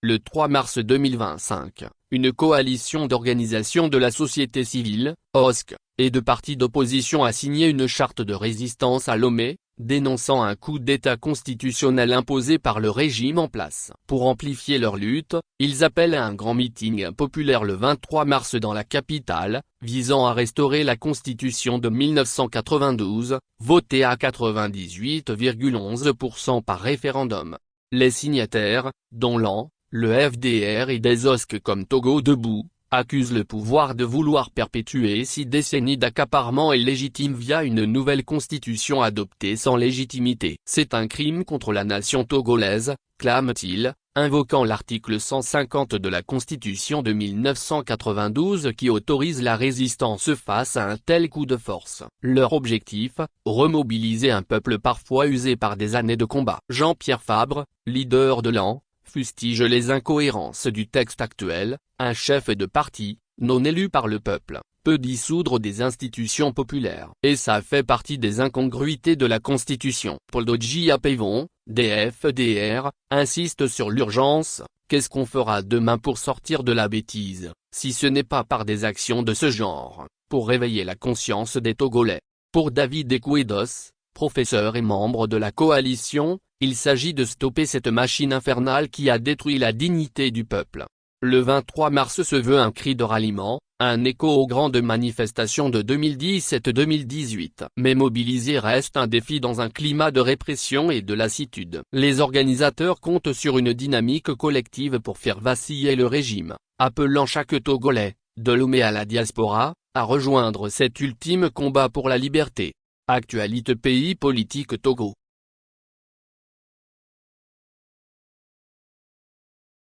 Le 3 mars 2025, une coalition d'organisations de la société civile, OSC, et de partis d'opposition a signé une charte de résistance à Lomé, dénonçant un coup d'État constitutionnel imposé par le régime en place. Pour amplifier leur lutte, ils appellent à un grand meeting populaire le 23 mars dans la capitale, visant à restaurer la Constitution de 1992, votée à 98,11% par référendum. Les signataires, dont l'AN, le FDR et des OSC comme Togo Debout, accusent le pouvoir de vouloir perpétuer 6 décennies d'accaparement illégitime via une nouvelle constitution adoptée sans légitimité. C'est un crime contre la nation togolaise, clament-ils, invoquant l'article 150 de la Constitution de 1992 qui autorise la résistance face à un tel coup de force. Leur objectif, remobiliser un peuple parfois usé par des années de combat. Jean-Pierre Fabre, leader de l'AN, fustige les incohérences du texte actuel. Un chef de parti, non élu par le peuple, peut dissoudre des institutions populaires. Et ça fait partie des incongruités de la Constitution. Paul Dodji Apevon, des FDR, insiste sur l'urgence. Qu'est-ce qu'on fera demain pour sortir de la bêtise, si ce n'est pas par des actions de ce genre, pour réveiller la conscience des Togolais? Pour David Ekwedos, professeur et membre de la coalition, il s'agit de stopper cette machine infernale qui a détruit la dignité du peuple. Le 23 mars se veut un cri de ralliement, un écho aux grandes manifestations de 2017-2018. Mais mobiliser reste un défi dans un climat de répression et de lassitude. Les organisateurs comptent sur une dynamique collective pour faire vaciller le régime, appelant chaque Togolais, de Lomé à la diaspora, à rejoindre cet ultime combat pour la liberté. Actualité pays politique Togo.